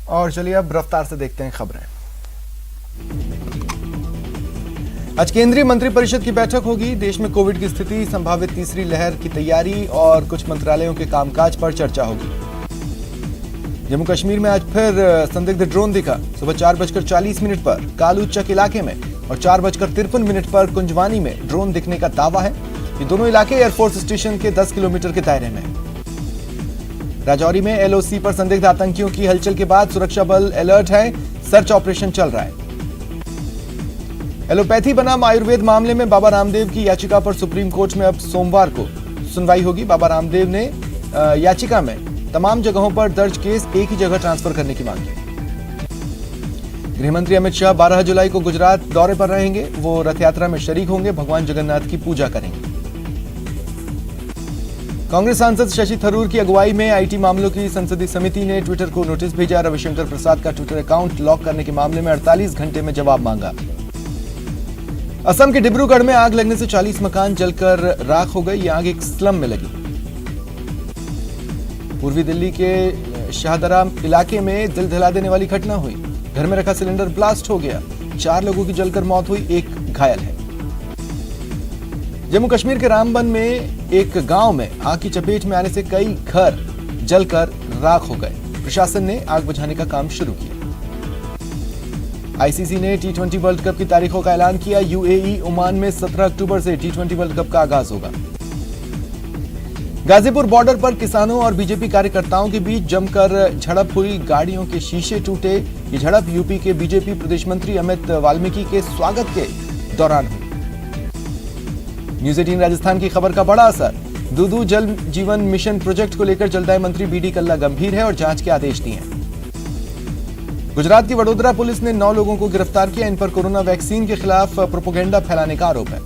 और चलिए अब रफ्तार से देखते हैं खबरें। आज केंद्रीय मंत्रिपरिषद की बैठक होगी। देश में कोविड की स्थिति, संभावित तीसरी लहर की तैयारी और कुछ मंत्रालयों के कामकाज पर चर्चा होगी। जम्मू कश्मीर में आज फिर संदिग्ध ड्रोन दिखा। सुबह 4:40 पर कालू चक इलाके में और 4:53 पर कुंजवानी में ड्रोन दिखने का दावा है। ये दोनों इलाके एयरफोर्स स्टेशन के 10 किलोमीटर के दायरे में। राजौरी में एलओसी पर संदिग्ध आतंकियों की हलचल के बाद सुरक्षा बल अलर्ट है। सर्च ऑपरेशन चल रहा है। एलोपैथी बनाम आयुर्वेद मामले में बाबा रामदेव की याचिका पर सुप्रीम कोर्ट में अब सोमवार को सुनवाई होगी। बाबा रामदेव ने याचिका में तमाम जगहों पर दर्ज केस एक ही जगह ट्रांसफर करने की मांग की। गृहमंत्री अमित शाह 12 जुलाई को गुजरात दौरे पर रहेंगे। वो रथ यात्रा में शरीक होंगे, भगवान जगन्नाथ की पूजा करेंगे। कांग्रेस सांसद शशि थरूर की अगुवाई में आईटी मामलों की संसदीय समिति ने ट्विटर को नोटिस भेजा। रविशंकर प्रसाद का ट्विटर अकाउंट लॉक करने के मामले में 48 घंटे में जवाब मांगा। असम के डिब्रूगढ़ में आग लगने से 40 मकान जलकर राख हो गए। ये आग एक स्लम में लगी। पूर्वी दिल्ली के शाहदरा इलाके में दिल दहला देने वाली घटना हुई। घर में रखा सिलेंडर ब्लास्ट हो गया। 4 लोगों की जलकर मौत हुई, एक घायल है। जम्मू कश्मीर के रामबन में एक गांव में आग की चपेट में आने से कई घर जलकर राख हो गए। प्रशासन ने आग बुझाने का काम शुरू किया। आईसीसी ने T20 वर्ल्ड कप की तारीखों का ऐलान किया। यूएई ओमान में 17 अक्टूबर से T20 वर्ल्ड कप का आगाज होगा। गाजीपुर बॉर्डर पर किसानों और बीजेपी कार्यकर्ताओं के बीच जमकर झड़प हुई। गाड़ियों के शीशे टूटे। ये झड़प यूपी के बीजेपी प्रदेश मंत्री अमित वाल्मीकि के स्वागत के दौरान हुई। न्यूज 18 राजस्थान की खबर का बड़ा असर। दूदू जल जीवन मिशन प्रोजेक्ट को लेकर जलदाय मंत्री बीडी कल्ला गंभीर है और जांच के आदेश दिए हैं। गुजरात की वडोदरा पुलिस ने 9 लोगों को गिरफ्तार किया। इन पर कोरोना वैक्सीन के खिलाफ प्रोपेगेंडा फैलाने का आरोप है।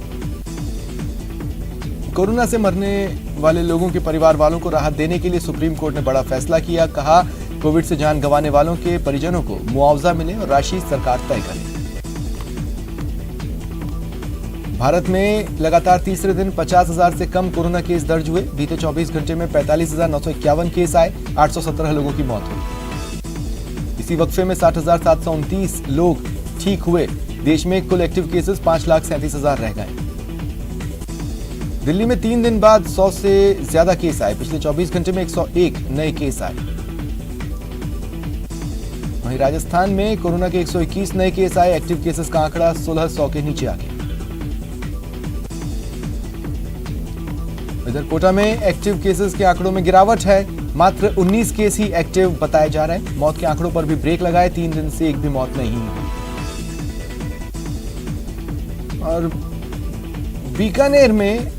कोरोना से मरने वाले लोगों के परिवार वालों को राहत देने के लिए सुप्रीम कोर्ट ने बड़ा फैसला किया। कहा, कोविड से जान गंवाने वालों के परिजनों को मुआवजा मिले और राशि सरकार तय करे। भारत में लगातार तीसरे दिन 50,000 से कम कोरोना केस दर्ज हुए। बीते 24 घंटे में 45,951 केस आए। 817 लोगों की मौत हुई। इसी वक्फे में 60,729 लोग ठीक हुए। देश में कुल एक्टिव केसेस 5,37,000 रह गए। दिल्ली में 3 दिन बाद 100 से ज्यादा केस आए। पिछले 24 घंटे में 101 नए केस आए। वहीं राजस्थान में कोरोना के 121 नए केस आए। एक्टिव केसेस का आंकड़ा 1600 के नीचे आ गया। इधर कोटा में एक्टिव केसेस के आंकड़ों में गिरावट है। मात्र 19 केस ही एक्टिव बताए जा रहे हैं। मौत के आंकड़ों पर भी ब्रेक लगाए। 3 दिन से एक भी मौत नहीं हुई। और बीकानेर में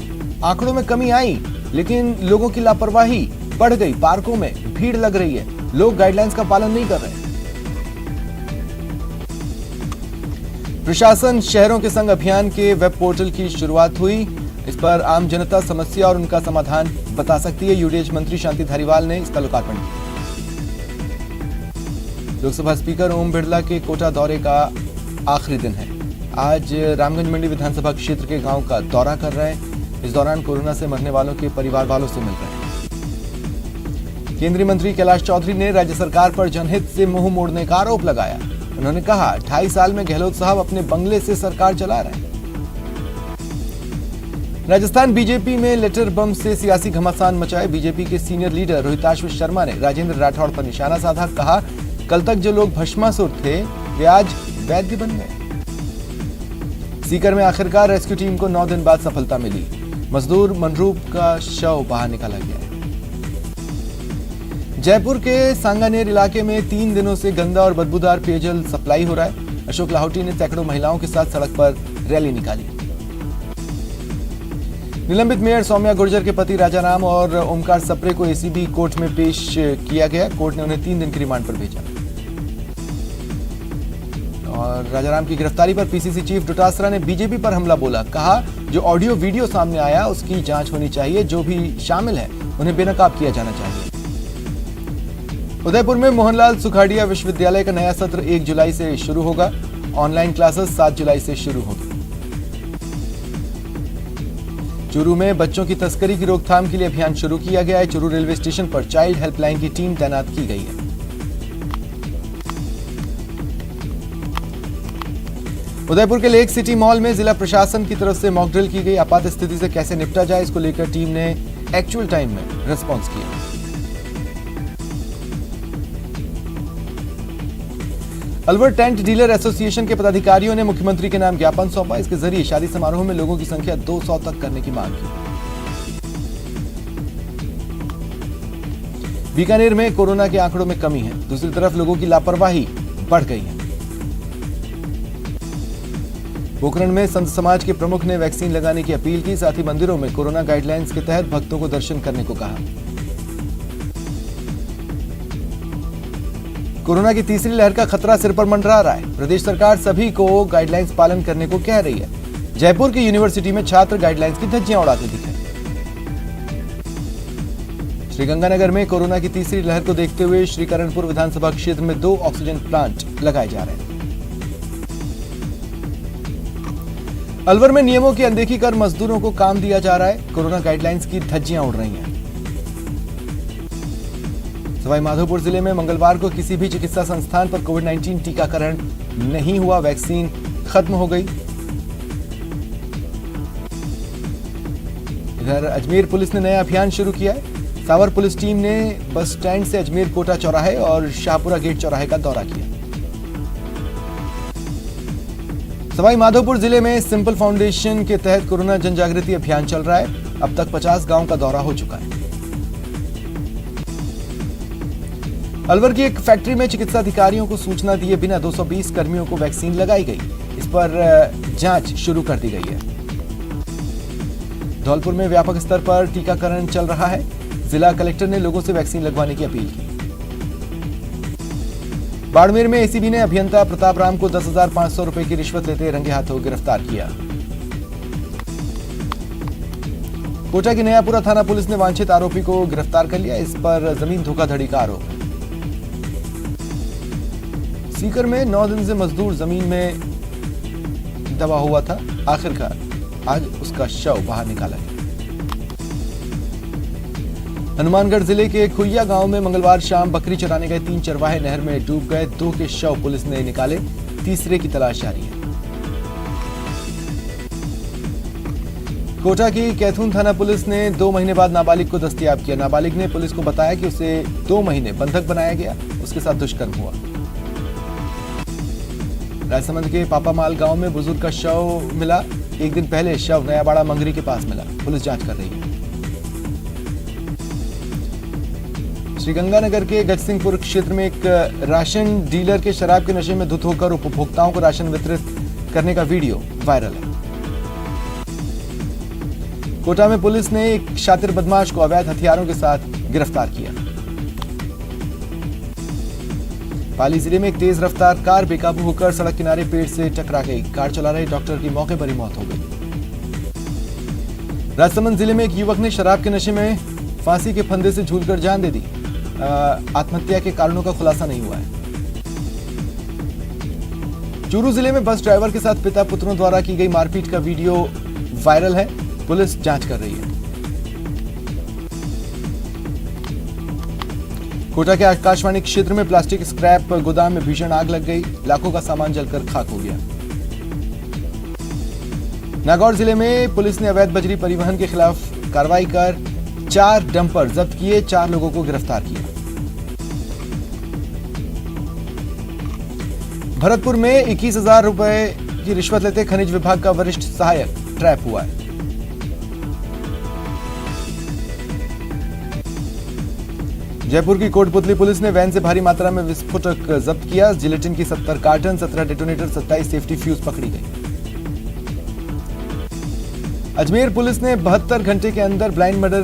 आंकड़ों में कमी आई, लेकिन लोगों की लापरवाही बढ़ गई। पार्कों में भीड़ लग रही है। लोग गाइडलाइंस का पालन नहीं कर रहे। प्रशासन शहरों के संग अभियान के वेब पोर्टल की शुरुआत हुई। इस पर आम जनता समस्या और उनका समाधान बता सकती है। यूडीएच मंत्री शांति धारीवाल ने इसका लोकार्पण किया। लोकसभा स्पीकर ओम बिरला के कोटा दौरे का आखिरी दिन है। आज रामगंज मंडी विधानसभा क्षेत्र के गांव का दौरा कर रहे हैं। इस दौरान कोरोना से मरने वालों के परिवार वालों से मिल रहे हैं। केंद्रीय मंत्री कैलाश चौधरी ने राज्य सरकार पर जनहित से मुंह मोड़ने का आरोप लगाया। उन्होंने कहा, 2.5 साल में गहलोत साहब अपने बंगले से सरकार चला रहे हैं। राजस्थान बीजेपी में लेटर बम से सियासी घमासान मचाए। बीजेपी के सीनियर लीडर रोहिताश्व शर्मा ने राजेंद्र राठौड़ पर निशाना साधा। कहा, कल तक जो लोग भस्मासुर थे वे आज वैद्य बन गए। सीकर में आखिरकार रेस्क्यू टीम को 9 दिन बाद सफलता मिली। मजदूर मनरूप का शव बाहर निकाला गया है। जयपुर के सांगानेर इलाके में 3 दिनों से गंदा और बदबूदार पेयजल सप्लाई हो रहा है। अशोक लाहौटी ने सैकड़ों महिलाओं के साथ सड़क पर रैली निकाली। निलंबित मेयर सौम्या गुर्जर के पति राजाराम और ओमकार सप्रे को एसीबी कोर्ट में पेश किया गया। कोर्ट ने उन्हें 3 दिन की रिमांड पर भेजा। और राजाराम की गिरफ्तारी पर पीसीसी चीफ डोटासरा ने बीजेपी पर हमला बोला। कहा, जो ऑडियो वीडियो सामने आया उसकी जांच होनी चाहिए। जो भी शामिल है उन्हें बेनकाब किया जाना चाहिए। उदयपुर में मोहनलाल सुखाड़िया विश्वविद्यालय का नया सत्र 1 जुलाई से शुरू होगा। ऑनलाइन क्लासेस 7 जुलाई से शुरू होगी। चूरू में बच्चों की तस्करी की रोकथाम के लिए अभियान शुरू किया गया है। चूरू रेलवे स्टेशन पर चाइल्ड हेल्पलाइन की टीम तैनात की गई है। उदयपुर के लेक सिटी मॉल में जिला प्रशासन की तरफ से मॉक ड्रिल की गई। आपात स्थिति से कैसे निपटा जाए, इसको लेकर टीम ने एक्चुअल टाइम में रिस्पॉन्स किया। अलवर टेंट डीलर एसोसिएशन के पदाधिकारियों ने मुख्यमंत्री के नाम ज्ञापन सौंपा। इसके जरिए शादी समारोह में लोगों की संख्या 200 तक करने की मांग की। बीकानेर में कोरोना के आंकड़ों में कमी है, दूसरी तरफ लोगों की लापरवाही बढ़ गई है। पोखरण में संत समाज के प्रमुख ने वैक्सीन लगाने की अपील की, साथ ही मंदिरों में कोरोना गाइडलाइंस के तहत भक्तों को दर्शन करने को कहा। कोरोना की तीसरी लहर का खतरा सिर पर मंडरा रहा है। प्रदेश सरकार सभी को गाइडलाइंस पालन करने को कह रही है। जयपुर की यूनिवर्सिटी में छात्र गाइडलाइंस की धज्जियां उड़ाते दिखे। श्रीगंगानगर में कोरोना की तीसरी लहर को देखते हुए श्रीकरणपुर विधानसभा क्षेत्र में 2 ऑक्सीजन प्लांट लगाए जा रहे हैं। अलवर में नियमों की अनदेखी कर मजदूरों को काम दिया जा रहा है। कोरोना गाइडलाइंस की धज्जियां उड़ रही हैं। सवाई माधोपुर जिले में मंगलवार को किसी भी चिकित्सा संस्थान पर कोविड-19 टीकाकरण नहीं हुआ, वैक्सीन खत्म हो गई। इधर अजमेर पुलिस ने नया अभियान शुरू किया है। सावर पुलिस टीम ने बस स्टैंड से अजमेर कोटा चौराहे और शाहपुरा गेट चौराहे का दौरा किया। सवाई माधोपुर जिले में सिंपल फाउंडेशन के तहत कोरोना जन जागृति अभियान चल रहा है। अब तक 50 गांव का दौरा हो चुका है। अलवर की एक फैक्ट्री में चिकित्सा अधिकारियों को सूचना दिए बिना 220 कर्मियों को वैक्सीन लगाई गई। इस पर जांच शुरू कर दी गई है। धौलपुर में व्यापक स्तर पर टीकाकरण चल रहा है। जिला कलेक्टर ने लोगों से वैक्सीन लगवाने की अपील की। बाड़मेर में एसीबी ने अभियंता प्रताप राम को 10,500 रुपए की रिश्वत लेते रंगे हाथों गिरफ्तार किया। कोटा की नयापुरा थाना पुलिस ने वांछित आरोपी को गिरफ्तार कर लिया। इस पर जमीन धोखाधड़ी का आरोप है। सीकर में 9 दिन से मजदूर जमीन में दबा हुआ था, आखिरकार आज उसका शव बाहर निकाला गया। हनुमानगढ़ जिले के खुइया गांव में मंगलवार शाम बकरी चराने गए 3 चरवाहे नहर में डूब गए। 2 के शव पुलिस ने निकाले, तीसरे की तलाश जारी है। कोटा की कैथून थाना पुलिस ने 2 महीने बाद नाबालिग को दस्तयाब किया। नाबालिग ने पुलिस को बताया कि उसे 2 महीने बंधक बनाया गया, उसके साथ दुष्कर्म हुआ। राजसमंद के पापामाल गांव में बुजुर्ग का शव मिला। एक दिन पहले शव नयाबाड़ा मंगरी के पास मिला। पुलिस जांच कर रही है। श्रीगंगानगर के गजसिंहपुर क्षेत्र में एक राशन डीलर के शराब के नशे में धुत होकर उपभोक्ताओं को राशन वितरित करने का वीडियो वायरल है। कोटा में पुलिस ने एक शातिर बदमाश को अवैध हथियारों के साथ गिरफ्तार किया। पाली जिले में एक तेज रफ्तार कार बेकाबू होकर सड़क किनारे पेड़ से टकरा गई। कार चला रहे डॉक्टर की मौके पर ही मौत हो गई। राजसमंद जिले में एक युवक ने शराब के नशे में फांसी के फंदे से झूलकर जान दे दी। आत्महत्या के कारणों का खुलासा नहीं हुआ है। चूरू जिले में बस ड्राइवर के साथ पिता पुत्रों द्वारा की गई मारपीट का वीडियो वायरल है। पुलिस जांच कर रही है। कोटा के आकाशवाणी क्षेत्र में प्लास्टिक स्क्रैप गोदाम में भीषण आग लग गई। लाखों का सामान जलकर खाक हो गया। नागौर जिले में पुलिस ने अवैध बजरी परिवहन के खिलाफ कार्रवाई कर 4 डंपर जब्त किए, 4 लोगों को गिरफ्तार किया। भरतपुर में 21,000 रुपए की रिश्वत लेते खनिज विभाग का वरिष्ठ सहायक ट्रैप हुआ है। जयपुर की कोटपुतली पुलिस ने वैन से भारी मात्रा में विस्फोटक जब्त किया। जिलेटिन की 70 कार्टन, 17 डेटोनेटर, 27 सेफ्टी फ्यूज पकड़ी गई। अजमेर पुलिस ने 72 घंटे के अंदर ब्लाइंड मर्डर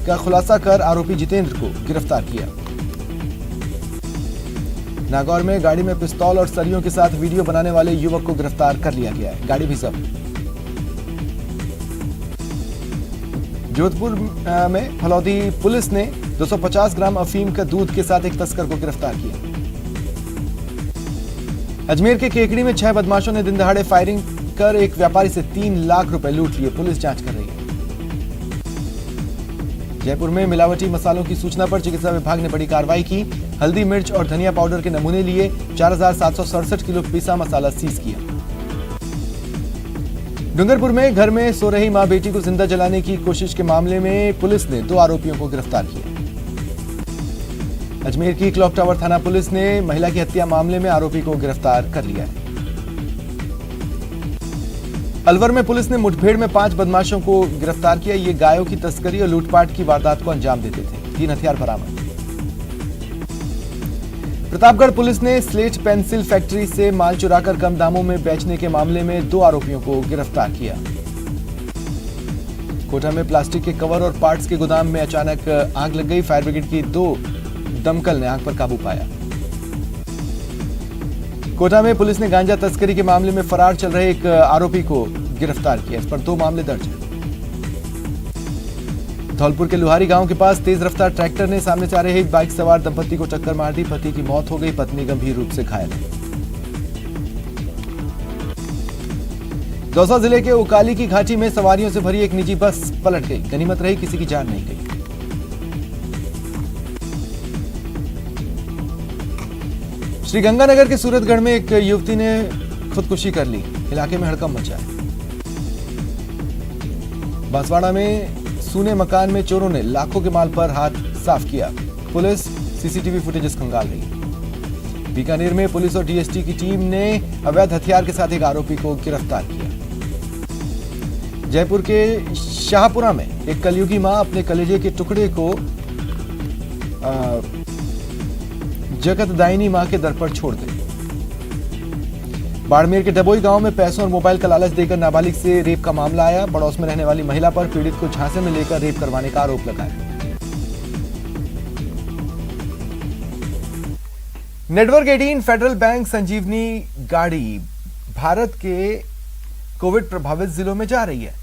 का खुलासा कर आरोपी जितेंद्र को गिरफ्तार किया। नागौर में गाड़ी में पिस्तौल और सरियों के साथ वीडियो बनाने वाले युवक को गिरफ्तार कर लिया गया है। गाड़ी भी जब्त। जोधपुर में फलौदी पुलिस ने 250 ग्राम अफीम का दूध के साथ एक तस्कर को गिरफ्तार किया। अजमेर के केकड़ी में 6 बदमाशों ने दिन दहाड़े फायरिंग कर एक व्यापारी से 3 लाख रुपए लूट लिए। पुलिस जांच कर रही है। जयपुर में मिलावटी मसालों की सूचना पर चिकित्सा विभाग ने बड़ी कार्रवाई की। हल्दी, मिर्च और धनिया पाउडर के नमूने लिए। 4,767 किलो पिसा मसाला सीज किया। डूंगरपुर में घर में सो रही मां बेटी को जिंदा जलाने की कोशिश के मामले में पुलिस ने 2 आरोपियों को गिरफ्तार किया। अजमेर की क्लॉक टावर थाना पुलिस ने महिला की हत्या मामले में आरोपी को गिरफ्तार कर लिया है। अलवर में पुलिस ने मुठभेड़ में 5 बदमाशों को गिरफ्तार किया। ये गायों की तस्करी और लूटपाट की वारदात को अंजाम देते थे। 3 हथियार बरामद। प्रतापगढ़ पुलिस ने स्लेट पेंसिल फैक्ट्री से माल चुराकर कम दामों में बेचने के मामले में 2 आरोपियों को गिरफ्तार किया। कोटा में प्लास्टिक के कवर और पार्ट्स के गोदाम में अचानक आग लग गई। फायर ब्रिगेड की 2 दमकल ने आग पर काबू पाया। कोटा में पुलिस ने गांजा तस्करी के मामले में फरार चल रहे एक आरोपी को गिरफ्तार किया। इस पर 2 मामले दर्ज हैं। धौलपुर के लुहारी गांव के पास तेज रफ्तार ट्रैक्टर ने सामने से आ रहे एक बाइक सवार दंपत्ति को टक्कर मार दी। पति की मौत हो गई, पत्नी गंभीर रूप से घायल है। दौसा जिले के उकाली की घाटी में सवारियों से भरी एक निजी बस पलट गई। गनीमत रही, किसी की जान नहीं गई। श्रीगंगानगर के सूरतगढ़ में एक युवती ने खुदकुशी कर ली। इलाके में हड़कंप मचा है। बांसवाड़ा में सूने मकान में चोरों ने लाखों के माल पर हाथ साफ किया। पुलिस सीसीटीवी फुटेजेस खंगाल रही है। बीकानेर में पुलिस और डीएसटी की टीम ने अवैध हथियार के साथ एक आरोपी को गिरफ्तार किया। जयपुर के शाहपुरा में एक कलयुगी मां अपने कलेजे के टुकड़े को जगतदायिनी मां के दर पर छोड़ गई। बाड़मेर के डबोई गांव में पैसों और मोबाइल का लालच देकर नाबालिग से रेप का मामला आया। पड़ोस में रहने वाली महिला पर पीड़ित को झांसे में लेकर रेप करवाने का आरोप लगाया। नेटवर्क 18 फेडरल बैंक संजीवनी गाड़ी भारत के कोविड प्रभावित जिलों में जा रही है।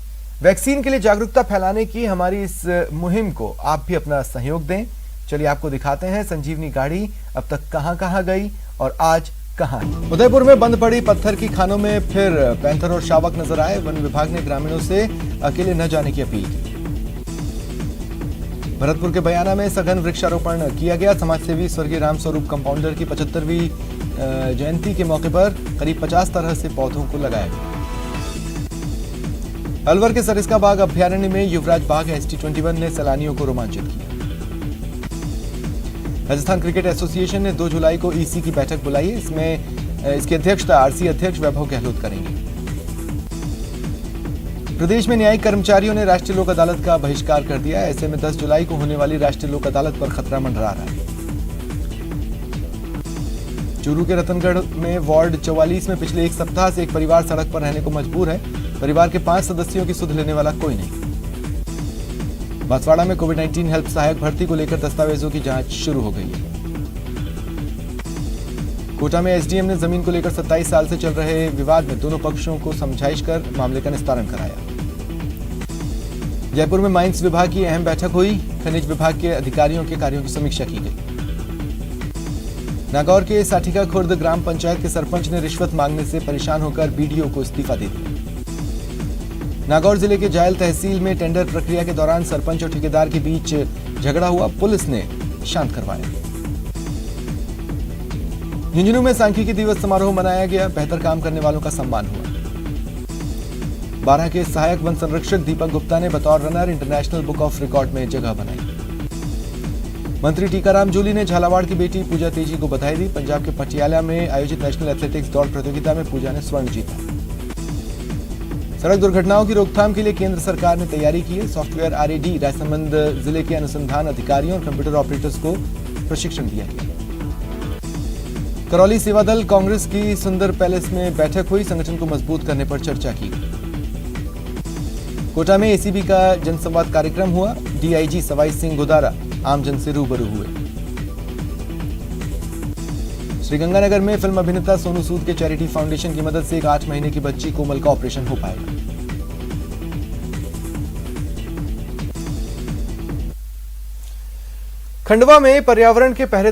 वैक्सीन के लिए जागरूकता फैलाने की हमारी इस मुहिम को आप भी अपना सहयोग दें। चलिए आपको दिखाते हैं संजीवनी गाड़ी अब तक कहां गई और आज कहां है। उदयपुर में बंद पड़ी पत्थर की खानों में फिर पैंथर और शावक नजर आए। वन विभाग ने ग्रामीणों से अकेले न जाने की अपील की। भरतपुर के बयाना में सघन वृक्षारोपण किया गया। समाजसेवी स्वर्गीय रामस्वरूप कंपाउंडर की 75वीं जयंती के मौके पर करीब 50 तरह से पौधों को लगाया गया। अलवर के सरिस्का बाग अभ्यारण्य में युवराज बाग ST21 ने सैलानियों को रोमांचित किया। राजस्थान क्रिकेट एसोसिएशन ने 2 जुलाई को ईसी की बैठक बुलाई है। इसकी अध्यक्षता आरसी अध्यक्ष वैभव गहलोत करेंगे। प्रदेश में न्यायिक कर्मचारियों ने राष्ट्रीय लोक अदालत का बहिष्कार कर दिया। ऐसे में 10 जुलाई को होने वाली राष्ट्रीय लोक अदालत पर खतरा मंडरा रहा है। चूरू के रतनगढ़ में वार्ड 44 में पिछले 1 सप्ताह से एक परिवार सड़क पर रहने को मजबूर है। परिवार के 5 सदस्यों की सुध लेने वाला कोई नहीं। बांसवाड़ा में कोविड-19 हेल्प सहायक भर्ती को लेकर दस्तावेजों की जांच शुरू हो गई है। कोटा में एसडीएम ने जमीन को लेकर 27 साल से चल रहे विवाद में दोनों पक्षों को समझाइश कर मामले का निस्तारण कराया। जयपुर में माइंस विभाग की अहम बैठक हुई। खनिज विभाग के अधिकारियों के कार्यों की समीक्षा की गई। नागौर के साठिका खुर्द ग्राम पंचायत के सरपंच ने रिश्वत मांगने से परेशान होकर बीडीओ को इस्तीफा दे दिया। नागौर जिले के जायल तहसील में टेंडर प्रक्रिया के दौरान सरपंच और ठेकेदार के बीच झगड़ा हुआ। पुलिस ने शांत करवाया। झुंझुनू में सांख्यिकी दिवस समारोह मनाया गया। बेहतर काम करने वालों का सम्मान हुआ। 12 के सहायक वन संरक्षक दीपक गुप्ता ने बतौर runner international book of record में जगह बनाई। मंत्री टीकाराम जूली ने झालावाड़ की बेटी पूजा तेजी को बधाई दी। पंजाब के पटियाला में आयोजित नेशनल एथलेटिक्स दौड़ प्रतियोगिता में पूजा ने स्वर्ण जीता। सड़क दुर्घटनाओं की रोकथाम के लिए केंद्र सरकार ने तैयारी की है। सॉफ्टवेयर आरएडी राजसमंद जिले के अनुसंधान अधिकारियों और कंप्यूटर ऑपरेटर्स को प्रशिक्षण दिया गया। करौली सेवा दल कांग्रेस की सुंदर पैलेस में बैठक हुई। संगठन को मजबूत करने पर चर्चा की गई। कोटा में एसीबी का जनसंवाद कार्यक्रम हुआ। डीआईजी सवाई सिंह गोदारा आमजन से रूबरू हुए। श्रीगंगानगर में फिल्म अभिनेता सोनू सूद के चैरिटी फाउंडेशन की मदद से एक 8 महीने की बच्ची कोमल का ऑपरेशन हो पाएगा। खंडवा में पर्यावरण के पहरे